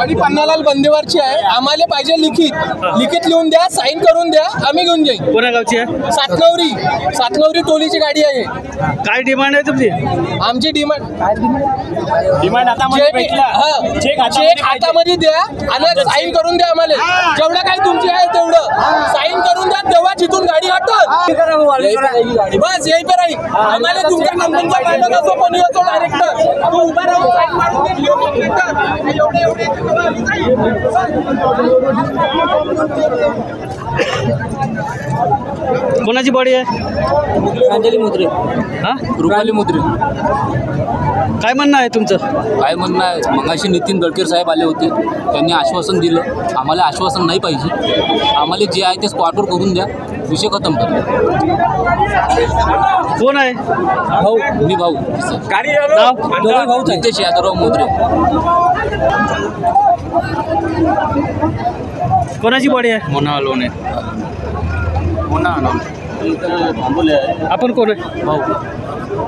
गाडी पन्नालाल बंदेवारची आहे, आम्हाला पाहिजे लिखित लिहून द्या, साईन करून द्या, आम्ही घेऊन जाईल। कोणा गावची आहे? सातनवरी टोलीची गाडी आहे। काय डिमांड आहे तुमची? आमची डिमांड चेक हातामध्ये द्या आणि साईन करून द्या आम्हाला, जेवढं काही तुमची आहे तेवढं साईन करून द्या, तेव्हा जिथून गाडी हटत बस यही पर आई। आम्हाला तुमच्या कंपनीचा मालक असो कोणी असो डायरेक्टर तो उभा राहून साईन मारून कोणाची बॉडी आहे? अंजली मुद्रे। हा, रुपाली मुद्रे। काय म्हणणं आहे तुमचं? काय म्हणणं आहे, मगाशी नितीन गडकरी साहेब आले होते, त्यांनी आश्वासन दिलं, आम्हाला आश्वासन नाही पाहिजे, आम्हाला जे आहे ते स्पॉटवर करून द्या, विषय खतम करा। कोण आहे? भाऊ, मी भाऊ। नाव? नितेश यादवराव मुद्रे। कोणाची बॉडी आहे? मोना लोणे। आपण कोण आहे? भाऊ।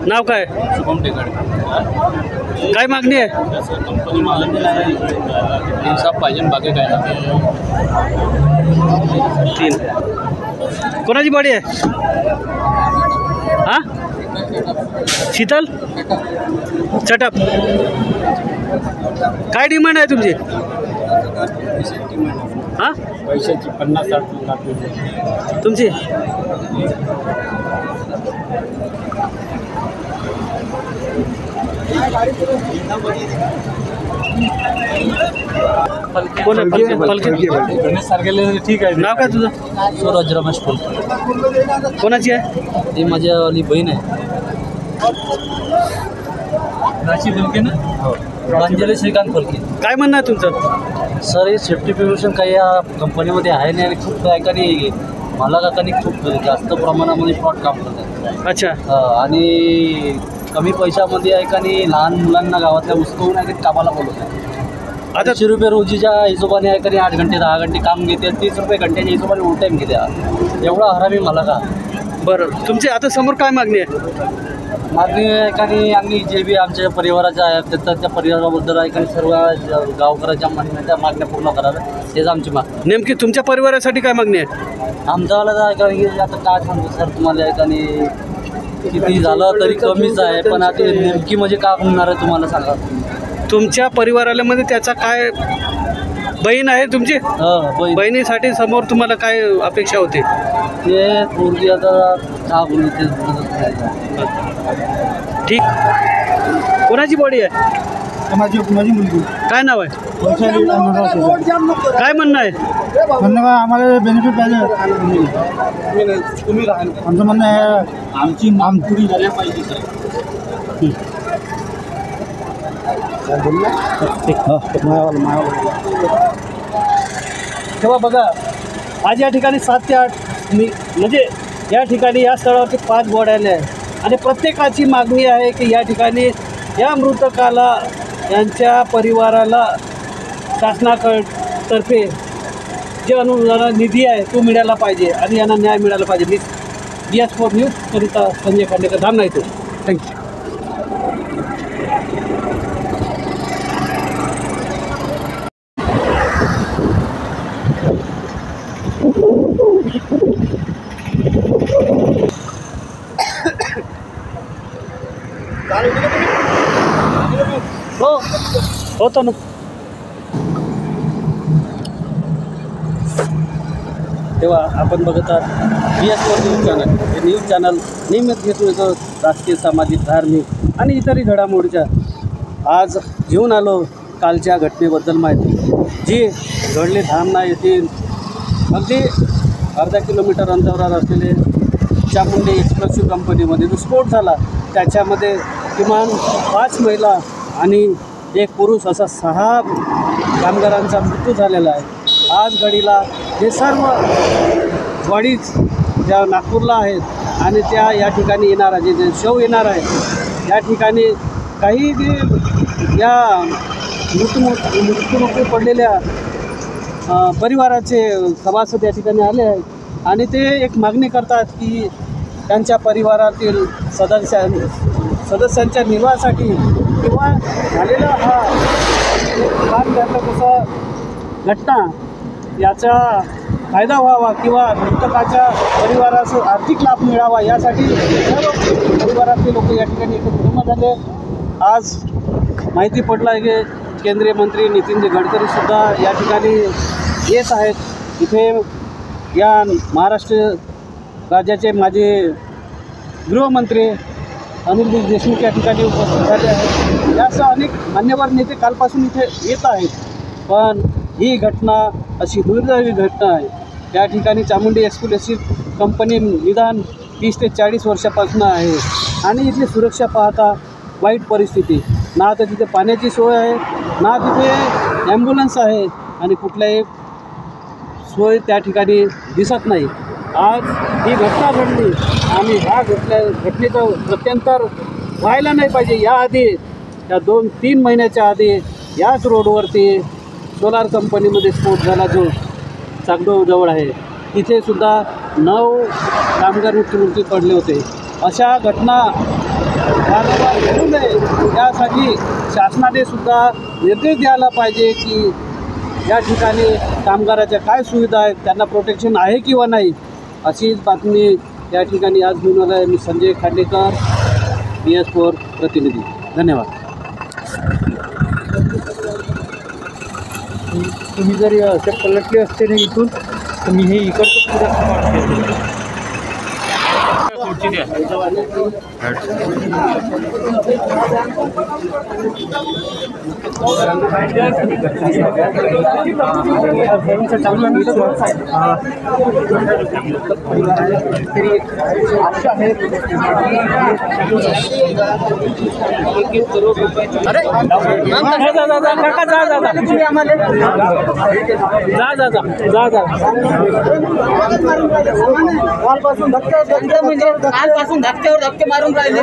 नाव काय? शुभम टेकाडे। काय मागणी आहे? इन्साफ पाहिजे, बाकी काय नाही। 3 कोणाची बॉडी आहे? हा, शीतल चटप। काय डिमांड आहे तुमची? हा, पैशाची 50-60 लाख तुमची? कोण आहे? फलके ठीक आहे। नाव काय तुझं? सूरज रमेश फुलके। कोणाची आहे? ती माझ्यावाली बहीण आहे। राशी फुलके ना? हो, अंजली श्रीकांत फुलके। काय म्हणणं आहे तुमचं? सर, हे सेफ्टी प्रिव्हेन्शन काही या कंपनीमध्ये आहे नाही आणि खूप गायकांनी मालकांनी खूप जास्त प्रमाणामध्ये फ्रॉड काम करतात। अच्छा, आणि कमी पैशामध्ये आहे का नाही लहान मुलांना गावातल्या उचकवून आहे कामाला बोलवतात। आता 100 रुपये रोजीच्या हिशोबाने आहे का नाही 8 घंटे 10 घंटे काम घेते, 30 रुपये घंट्याच्या हिशोबाने ओव्हर टाईम घेते। एवढा हरामी मला का? बरं, तुमची आता समोर काय मागणी आहे? मागणी आहे का नाही, आम्ही जे बी आमच्या परिवाराच्या आहेत त्या परिवाराबद्दल आहे का नाही सर्व गावकऱ्याच्या मागण्या पूर्ण कराव्या, हेच आमची मागणी। नेमकी तुमच्या परिवारासाठी काय मागणी आहे? आमच्यावाला आहे का की आता काय सांगू सर तुम्हाला आहे का नाही, किती झालं तरी कमीच आहे, पण आता नेमकी म्हणजे काय होणार आहे तुम्हाला सांगा। तुमच्या परिवाराला मध्ये त्याचा काय बहीण आहे तुमची? बहिणीसाठी समोर तुम्हाला काय अपेक्षा होती? ते पोरगी आता का बोलू ते ठीक। कोणाची बॉडी आहे? माझी मुलगी। काय नाव आहे? काय म्हणणं आहे? म्हणणं आम्हाला बेनिफिट पाहिजे, आमचं म्हणणं आहे आमची मागणी पुरी झाल्या पाहिजे सर। तेव्हा बघा, आज या ठिकाणी 7 ते 8 म्हणजे या ठिकाणी या स्थळावरती 5 बॉड्या आहे आणि प्रत्येकाची मागणी आहे की या ठिकाणी या मृतकाला यांच्या परिवाराला शासनातर्फे जे अनुदान निधी आहे तो मिळाला पाहिजे आणि यांना न्याय मिळाला पाहिजे। DS4 न्यूज करिता संजय खांडेकर, धामणा येतो। थँक्यू। होतं ना। तेव्हा आपण बघत आहात DS4 न्यूज चॅनल। हे न्यूज चॅनल नियमित घेतो येतो राजकीय, सामाजिक, धार्मिक आणि इतरही घडामोडीच्या। आज घेऊन आलो कालच्या घटनेबद्दल माहिती, जी घडली धामणा येथील अगदी अर्धा किलोमीटर अंतरावर असलेले चामुंडे एक्सप्लोसिव्ह कंपनीमध्ये जो स्फोट झाला, त्याच्यामध्ये किमान 5 महिला आणि 1 पुरुष असा 6 कामगारांचा मृत्यू झालेला आहे। आज घडीला हे सर्व बॉडीज ज्या नागपूरला आहेत आणि त्या या ठिकाणी येणार आहे, जे शव येणार आहे या ठिकाणी काही जे या मृत्युमुखी पडलेल्या परिवाराचे सभासद या ठिकाणी आले आहेत आणि ते एक मागणी करतात की त्यांच्या परिवारातील सदस्यांच्या निर्वाहासाठी किंवा झालेला हा काम झालं तसं घटना याचा फायदा व्हावा किंवा मृतकाच्या परिवारास आर्थिक लाभ मिळावा यासाठी सर्व परिवारातले लोक या ठिकाणी एकत्र जमा झाले. आज माहिती पडलं आहे की केंद्रीय मंत्री नितीनजी गडकरीसुद्धा या ठिकाणी येत आहेत. इथे या महाराष्ट्र राज्याचे माजी गृहमंत्री अनिल देशमुख या ठिकाणी उपस्थित झाले आहेत. यासह अनेक मान्यवर नेते कालपासून इथे येत आहेत. पण ही घटना अशी दुर्दैवी घटना आहे. या ठिकाणी चामुंडी एक्सप्रेस कंपनी निदान 30 ते 40 वर्षापासून आहे आणि इथली सुरक्षा पाहता वाईट परिस्थिती. ना तर तिथे पाण्याची सोय आहे, ना तिथे ॲम्ब्युलन्स आहे आणि कुठल्याही सोय त्या ठिकाणी दिसत नाही. आज ही घटना घडली आणि ह्या घटनेचं प्रत्यंतर व्हायला नाही पाहिजे. याआधी या 2-3 महिन्याच्या आधी याच रोडवरती सोलार कंपनीमध्ये स्फोट झाला जो चाकदोजवळ आहे. तिथे सुद्धा 9 कामगार मृत्युमुखी पडले होते. अशा घटना वारंवार घडू नये यासाठी शासनाने सुद्धा निर्देश द्यायला पाहिजे की या ठिकाणी कामगाराच्या काय सुविधा आहेत, त्यांना प्रोटेक्शन आहे किंवा नाही. अशीच बातमी या ठिकाणी आज घेऊन आला आहे. मी संजय खांडेकर, BS4 प्रतिनिधी. धन्यवाद. तुम्ही जर असे पलटले असते ना इथून तर मी हे इकडचं पुढे कालपासून धक्क्यावर धक्के मारून राहिले.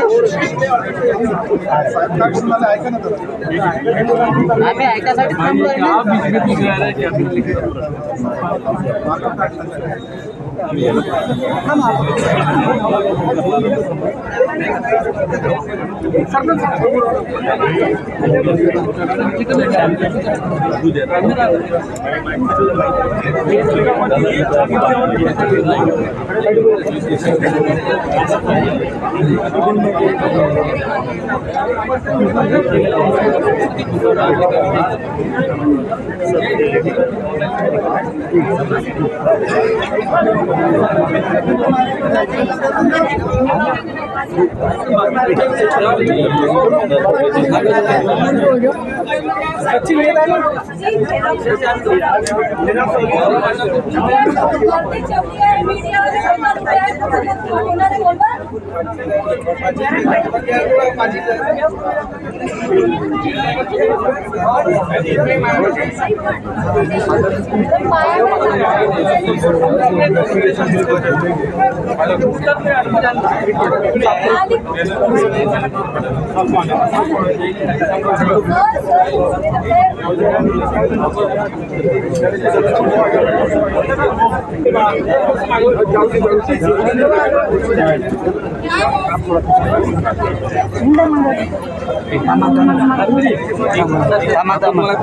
आम्ही ऐकासाठी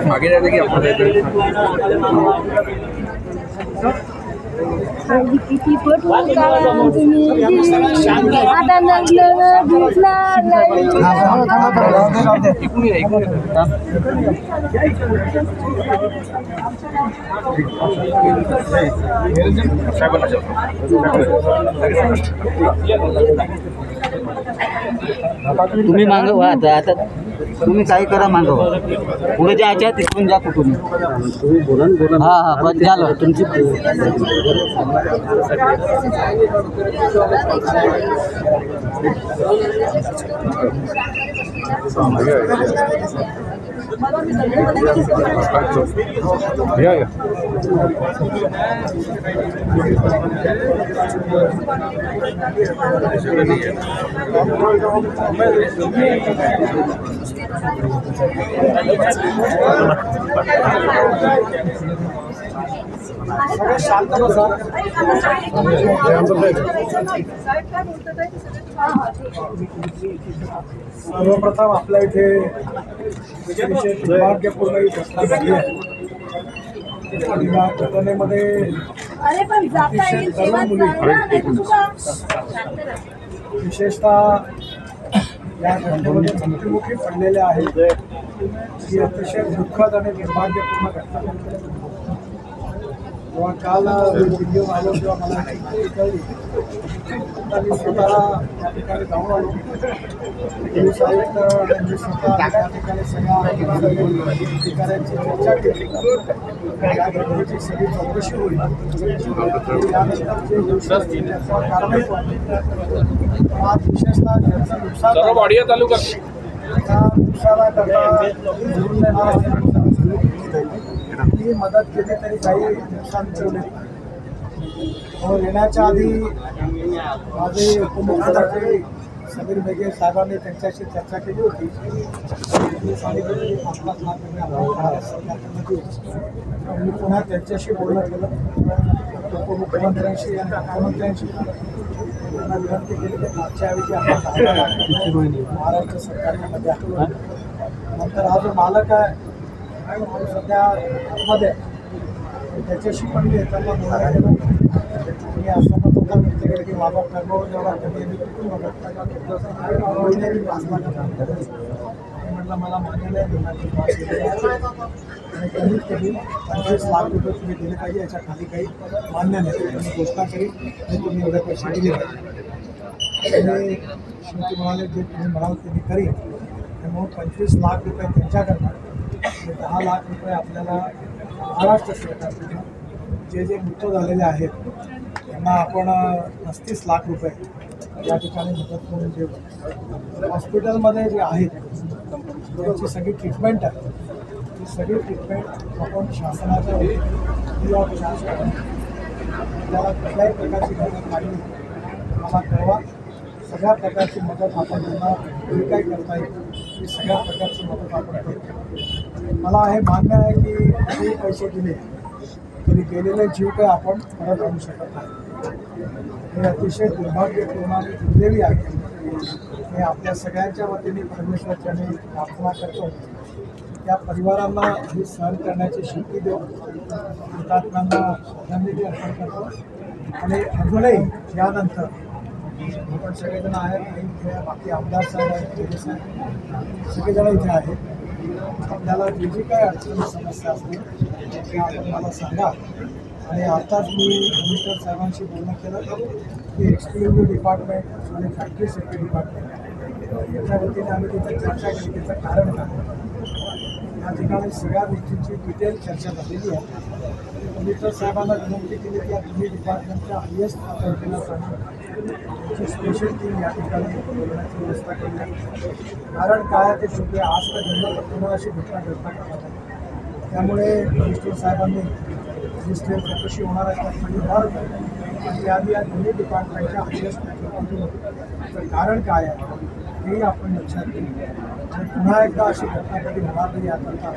मागे जायचं की आपण किती पटू आता तुम्ही मागं व्हा. आता तुम्ही काय करा मागं व्हा. पुढे जायच्या तिथून जा कुठून. तुम्ही बोला. हा बस झालं तुमची. सगळे शांत बसा. सर्वप्रथम आपल्या इथे विशेष दुर्भाग्यपूर्ण ही घटना घडली आहे. आणि या घटनेमध्ये अतिशय तरुण मुली विशेषतः या घटनेमध्ये मृत्युमुखी पडलेल्या आहेत. ही अतिशय दुःखद आणि दुर्भाग्यपूर्ण घटना घडली. जेव्हा काल व्हिडिओ आलो तेव्हा मला माहिती कळली. आता मी स्वतः त्या ठिकाणी जाऊन आलो. पोलीस आयुक्त आणि मी स्वतः त्या ठिकाणी सगळ्या अधिकाऱ्यांची चर्चा केली. या घटनेची सगळी चौकशी होईल. त्यानंतर जे दोषी असतील त्याच्यावर कारवाई होईल. आज विशेषतः ज्यांचं नुकसान त्या नुकसानाकरता धरून ही मदत केली तरी काही नुकसान ठेवले. येण्याच्या आधी माझे उपमुख्यमंत्री समीर बेगे साहेबांनी त्यांच्याशी चर्चा केली होती. त्यांनी सांगितलं की 5-5 लाख रुपये आम्हाला सरकारकडून देऊ. मी पुन्हा त्यांच्याशी बोलणं केलं, उपमुख्यमंत्र्यांशी आणि मुख्यमंत्र्यांशी. त्यांना विनंती केली की मागच्या ऐवजी आपण महाराष्ट्र सरकारमध्ये आहे. नंतर हा जो मालक आहे सध्या मध्ये त्याच्याशी पण मी येताना बोलणं केलं. मी असं मत होता व्यक्त केलं की बाबा कर्मवर जेवढा कमी आहे मी तिथून मदत म्हटलं मला मान्य नाही. आणि कमीत कमी 25 लाख रुपये तुम्ही दिले पाहिजे. याच्या खाली काही मान्य नाही. मी घोषणा करीन आणि तुम्ही एवढे पैसे दिले पाहिजे. आणि शेवटी म्हणाले जे तुम्ही म्हणाल ते मी करीन. त्यामुळे 25 लाख रुपये त्यांच्याकडनं 10 लाख रुपये आपल्याला महाराष्ट्र सरकारकडून जे मृत्यू झालेले आहेत त्यांना आपण 35 लाख रुपये या ठिकाणी मदत करून देऊ. हॉस्पिटलमध्ये जे आहेत त्यांची सगळी ट्रीटमेंट आहे. ती सगळी ट्रीटमेंट आपण शासनाच्या फ्री ऑफ चार्ज करून त्याला कुठल्याही प्रकारची मदत लागली मला कळवा. सगळ्या प्रकारची मदत आपण त्यांना जे काही करता येईल ती सगळ्या प्रकारची मदत आपण करू. मला हे मान्य आहे की किती पैसे दिले तरी गेलेले जीव काही आपण परत आणू शकत नाही. हे अतिशय दुर्भाग्यपूर्ण आणि दुर्दैवी आहे. मी आपल्या सगळ्यांच्या वतीने परमेश्वराच्या मी प्रार्थना करतो त्या परिवारांना ही सहन करण्याची शक्ती देऊ. हुतात्म्यांना श्रद्धांजली अर्पण करतो. आणि अजूनही यानंतर आपण सगळेजण आहेत. इथे बाकी आमदार साहेब आहेत, जेडी साहेब सगळेजण इथे आहेत. आपल्याला जी काय अडचणी समस्या असतील त्या आपण मला सांगा. आणि आत्ताच मी कमिशनर साहेबांशी बोलणं केलं की एक्सक्लुझिव्ह डिपार्टमेंट आणि फॅक्टरी सेफ्टी डिपार्टमेंट याच्या वतीने आम्ही तिथे चर्चा केली. त्याचं कारण काय या ठिकाणी सगळ्या गोष्टींची डिटेल चर्चा झालेली आहे. कमिशनर साहेबांना विनंती केली की या दोन्ही डिपार्टमेंटच्या हायएस्ट अथॉरिटीला सांगून त्याची स्पेशल टीम या ठिकाणी बोलण्याची व्यवस्था केली आहे. कारण काय ते शेवटी आज तर घडलं पुन्हा अशी घटना घडतात. त्यामुळे कमिशनर साहेबांनी रजिस्ट्रेट चौकशी होणार आहे त्यासाठी भर आणि याआधी या दोन्ही डिपार्टमेंटच्या हायएस्ट त्याचं कारण काय आहे हेही आपण लक्षात घेऊ. आणि पुन्हा एकदा अशी घटना कधी होणार नाही याकरता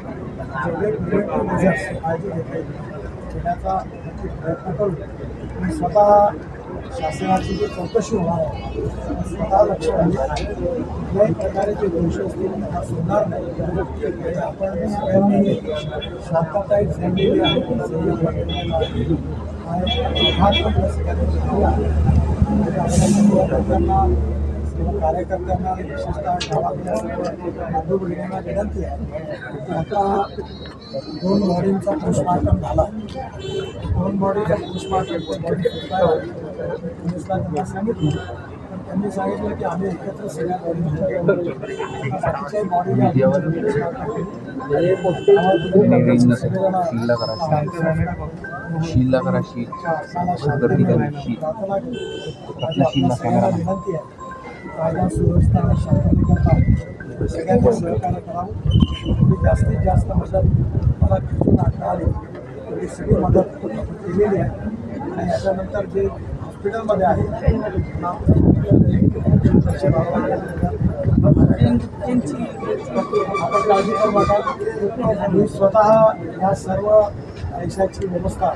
जेवढे प्रिव्हेंटिव्ह मेजर्स काळजी घेता येईल घेण्याचा नक्की प्रयत्न करू. आणि स्वतः शासनाची जी चौकशी होणार आहे स्वतः लक्ष घालून कुठल्याही प्रकारे जे दोषी असतील त्यांना सोडणार नाही. आपण सगळ्यांनी शांतता एक ठेवलेली आहे. कार्यकर्त्यांना विशेषतः गावातल्या सर्व बंधू भगिनींना विनंती आहे. आता 2 बॉडींचा पोस्टमार्टम झाला. 2 बॉडीचा पोस्टमार्टम पोलिसला त्यांना सांगितलं. पण त्यांनी सांगितलं की आम्ही एकत्र सगळ्या बॉडीच्या बॉडीला विनंती आहे कायदा सुव्यवस्था आणि शांततेकरता सगळ्यांनी सहकार्य करावं. थोडी जास्तीत जास्त मदत मला खिचून आणता आली तेवढी सगळी मदत केलेली आहे. आणि याच्यानंतर जे हॉस्पिटलमध्ये आहे आपण काळजी करू नका. मी स्वतः या सर्व पैशाची व्यवस्था